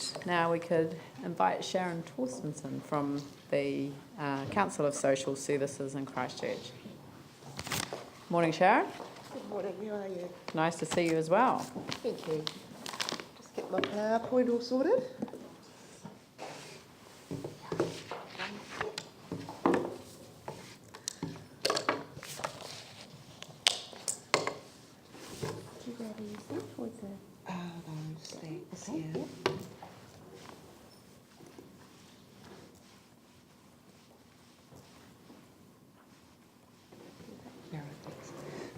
And now we could invite Sharon Torstensson from the Council of Social Services in Christchurch. Morning, Sharon. Good morning, how are you? Nice to see you as well. Thank you. Just get my PowerPoint all sorted.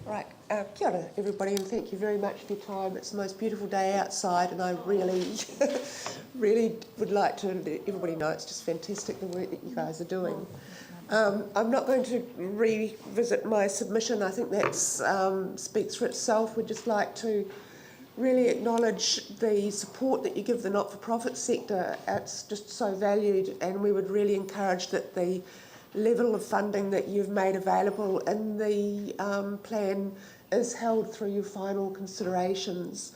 Right, kia ora everybody, and thank you very much for your time. It's the most beautiful day outside, and I really, really would like to let everybody know it's just fantastic the work that you guys are doing. I'm not going to revisit my submission. I think that speaks for itself. We'd just like to really acknowledge the support that you give the not-for-profit sector. It's just so valued, and we would really encourage that the level of funding that you've made available in the plan is held through your final considerations.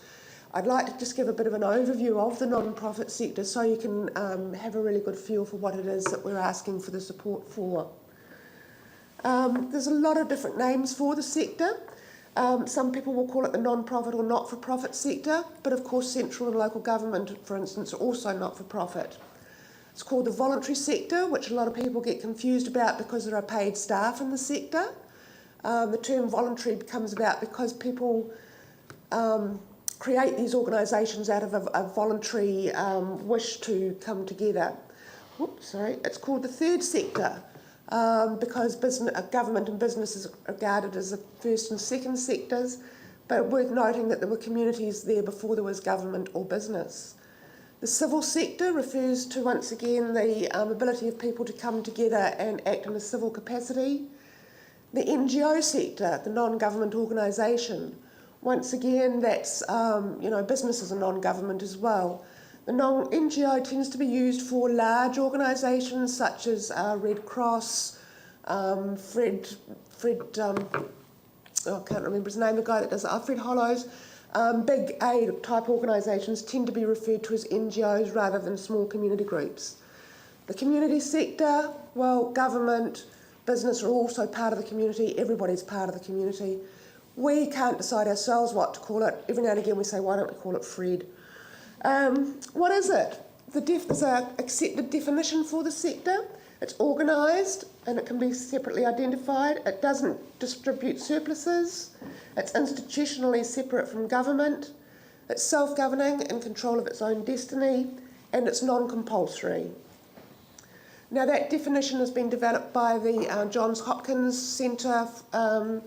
I'd like to just give a bit of an overview of the non-profit sector so you can have a really good feel for what it is that we're asking for the support for. There's a lot of different names for the sector. Some people will call it the non-profit or not-for-profit sector, but of course central and local government, for instance, are also not-for-profit. It's called the voluntary sector, which a lot of people get confused about because there are paid staff in the sector. The term voluntary comes about because people create these organisations out of a voluntary wish to come together. It's called the third sector because government and business is regarded as the first and second sectors, but worth noting that there were communities there before there was government or business. The civil sector refers to, once again, the ability of people to come together and act in a civil capacity. The NGO sector, the non-government organisation, once again, that's, business is a non-government as well. The NGO tends to be used for large organisations such as Red Cross, I can't remember his name, the guy that does it, Fred Hollows. Big aid type organisations tend to be referred to as NGOs rather than small community groups. The community sector, well, government, business are also part of the community. Everybody's part of the community. We can't decide ourselves what to call it. Every now and again we say, why don't we call it Fred? What is it? There's an accepted definition for the sector. It's organised and it can be separately identified. It doesn't distribute surpluses. It's institutionally separate from government. It's self-governing, in control of its own destiny, and it's non-compulsory. Now that definition has been developed by the Johns Hopkins Centre, and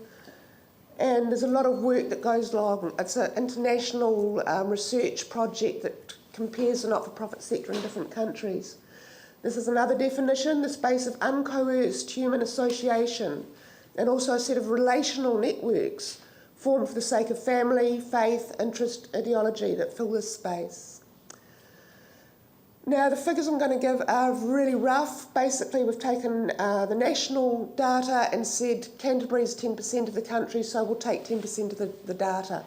there's a lot of work that goes along. It's an international research project that compares the not-for-profit sector in different countries. This is another definition, the space of uncoerced human association, and also a set of relational networks formed for the sake of family, faith, interest, ideology that fill this space. Now, the figures I'm going to give are really rough. Basically, we've taken the national data and said Canterbury is 10% of the country, so we'll take 10% of the data.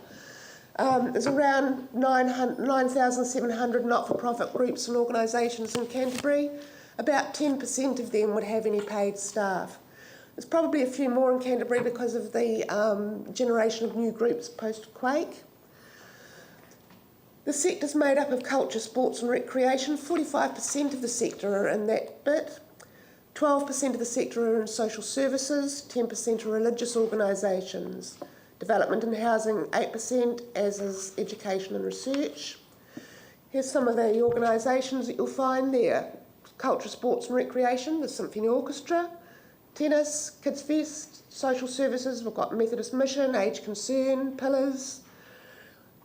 There's around 9,700 not-for-profit groups and organisations in Canterbury. About 10% of them would have any paid staff. There's probably a few more in Canterbury because of the generation of new groups post-quake. The sector's made up of culture, sports and recreation. 45% of the sector are in that bit. 12% of the sector are in social services. 10% are religious organisations. Development and housing, 8%, as is education and research. Here's some of the organisations that you'll find there. Culture, sports and recreation, the Symphony Orchestra. Tennis, Kids Fest, social services, we've got Methodist Mission, Age Concern, Pillars.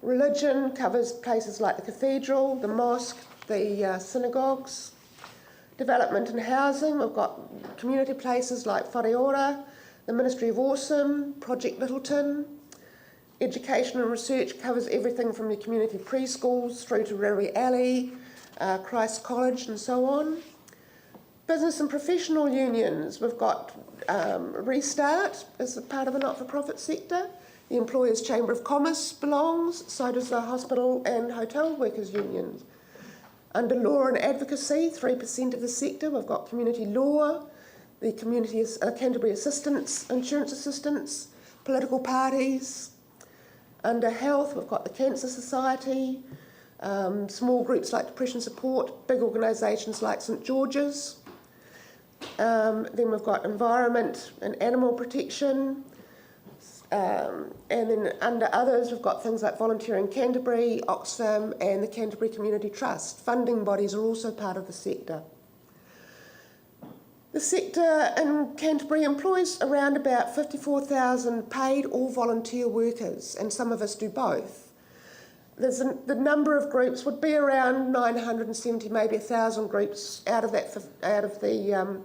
Religion covers places like the cathedral, the mosque, the synagogues. Development and housing, we've got community places like Whareora, the Ministry of Awesome, Project Littleton. Education and research covers everything from the community preschools through to Riri Alley, Christ College and so on. Business and professional unions, we've got Restart as a part of the not-for-profit sector. The Employers' Chamber of Commerce belongs, so does the hospital and hotel workers' unions. Under law and advocacy, 3% of the sector, we've got community law, the community Canterbury assistance, insurance assistance, political parties. Under health, we've got the Cancer Society, small groups like Depression Support, big organisations like St George's. Then we've got environment and animal protection. And then under others, we've got things like Volunteering Canterbury, Oxfam, and the Canterbury Community Trust. Funding bodies are also part of the sector. The sector in Canterbury employs around about 54,000 paid or volunteer workers, and some of us do both. The number of groups would be around 970, maybe 1,000 groups out of the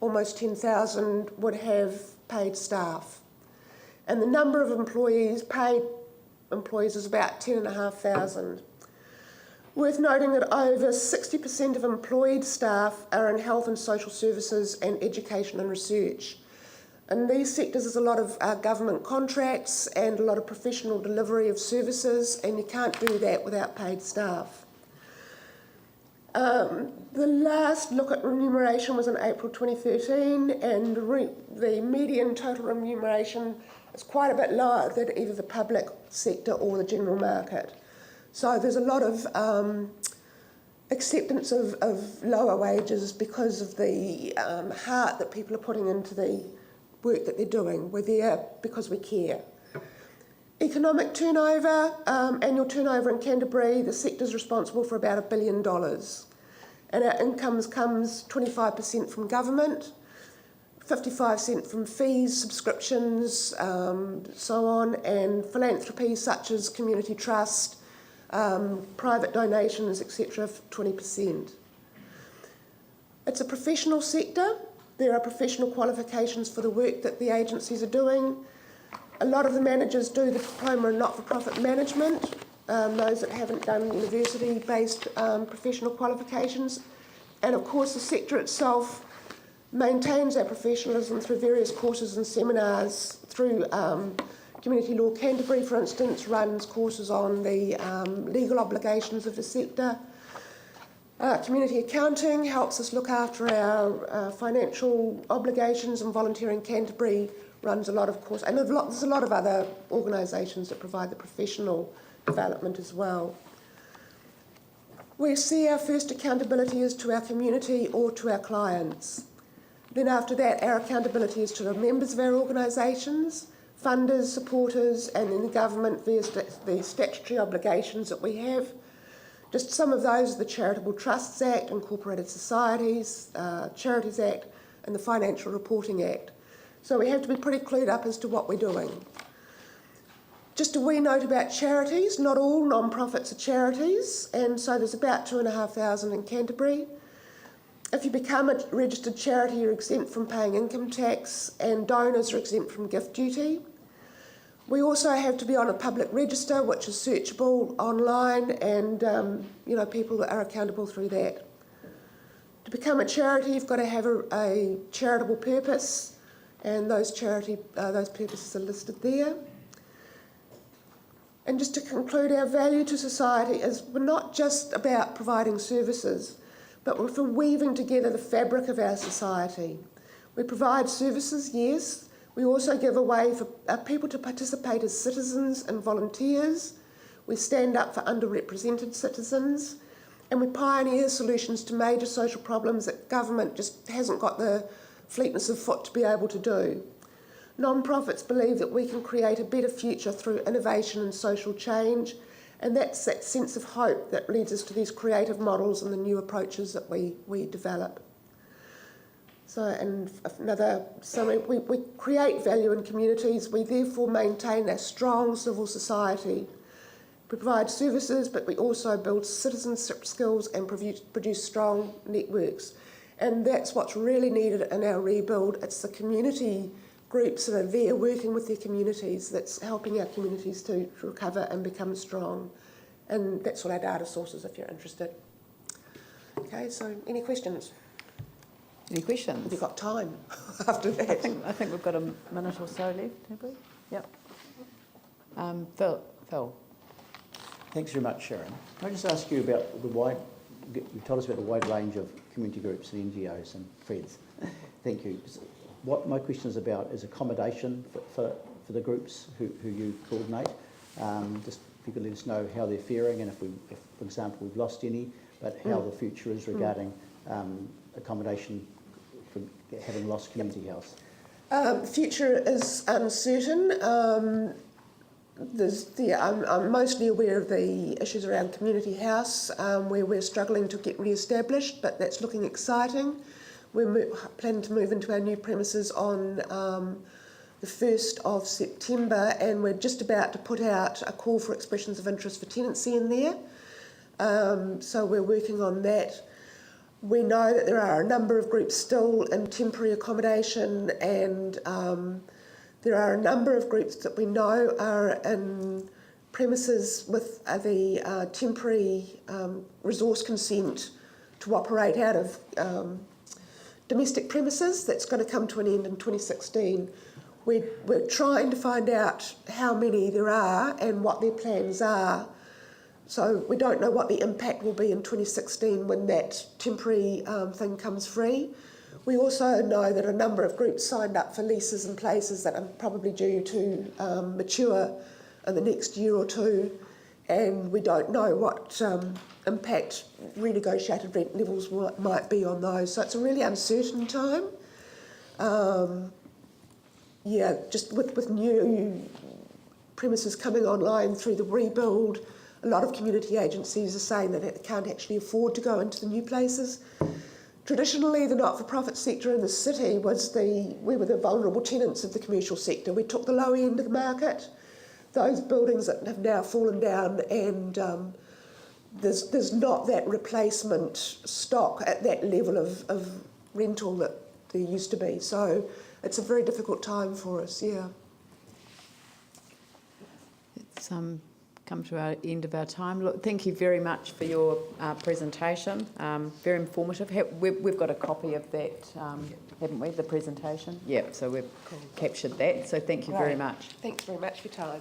almost 10,000 would have paid staff. And the number of paid employees is about 10,500. Worth noting that over 60% of employed staff are in health and social services and education and research. In these sectors, there's a lot of government contracts and a lot of professional delivery of services, and you can't do that without paid staff. The last look at remuneration was in April 2013, and the median total remuneration is quite a bit lower than either the public sector or the general market. So there's a lot of acceptance of lower wages because of the heart that people are putting into the work that they're doing. We're there because we care. Economic turnover, annual turnover in Canterbury, the sector's responsible for about $1 billion. And our incomes comes 25% from government, 55% from fees, subscriptions, so on, and philanthropy such as community trust, private donations, etc., 20%. It's a professional sector. There are professional qualifications for the work that the agencies are doing. A lot of the managers do the diploma in not-for-profit management, those that haven't done university-based professional qualifications. And of course the sector itself maintains our professionalism through various courses and seminars, through Community Law Canterbury, for instance, runs courses on the legal obligations of the sector. Community accounting helps us look after our financial obligations, and Volunteering Canterbury runs a lot of courses. And there's a lot of other organisations that provide the professional development as well. We see our first accountability is to our community or to our clients. Then after that, our accountability is to the members of our organisations, funders, supporters, and then the government via the statutory obligations that we have. Just some of those are the Charitable Trusts Act, Incorporated Societies, Charities Act, and the Financial Reporting Act. So we have to be pretty clued up as to what we're doing. Just a wee note about charities. Not all non-profits are charities, and so there's about 2,500 in Canterbury. If you become a registered charity, you're exempt from paying income tax, and donors are exempt from gift duty. We also have to be on a public register, which is searchable online, and people that are accountable through that. To become a charity, you've got to have a charitable purpose, and those purposes are listed there. And just to conclude, our value to society is we're not just about providing services, but we're for weaving together the fabric of our society. We provide services, yes. We also give a way for people to participate as citizens and volunteers. We stand up for underrepresented citizens, and we pioneer solutions to major social problems that government just hasn't got the fleetness of foot to be able to do. Non-profits believe that we can create a better future through innovation and social change, and that's that sense of hope that leads us to these creative models and the new approaches that we develop. We create value in communities. We therefore maintain a strong civil society. We provide services, but we also build citizenship skills and produce strong networks. And that's what's really needed in our rebuild. It's the community groups that are there working with their communities that's helping our communities to recover and become strong. And that's all our data sources if you're interested. Okay, so any questions? Any questions? Have you got time after that? I think we've got a minute or so left, have we? Yep. Phil. Thanks very much, Sharon. Can I just ask you about you've told us about a wide range of community groups and NGOs and friends. Thank you. What my question is about is accommodation for the groups who you coordinate. Just if you could let us know how they're faring, and if, for example, we've lost any, but how the future is regarding accommodation for having lost community house. Future is uncertain. I'm mostly aware of the issues around community house, where we're struggling to get re-established, but that's looking exciting. We're planning to move into our new premises on the 1st of September, and we're just about to put out a call for expressions of interest for tenancy in there. So we're working on that. We know that there are a number of groups still in temporary accommodation, and there are a number of groups that we know are in premises with the temporary resource consent to operate out of domestic premises. That's going to come to an end in 2016. We're trying to find out how many there are and what their plans are. So we don't know what the impact will be in 2016 when that temporary thing comes free. We also know that a number of groups signed up for leases and places that are probably due to mature in the next year or two, and we don't know what impact renegotiated rent levels might be on those. So it's a really uncertain time. Yeah, just with new premises coming online through the rebuild, a lot of community agencies are saying that they can't actually afford to go into the new places. Traditionally, the not-for-profit sector in the city we were the vulnerable tenants of the commercial sector. We took the low end of the market. Those buildings that have now fallen down, and there's not that replacement stock at that level of rental that there used to be. So it's a very difficult time for us, yeah. It's come to our end of our time. Look, thank you very much for your presentation. Very informative. We've got a copy of that, haven't we, the presentation? Yep, so we've captured that. So thank you very much. Thanks very much for your time.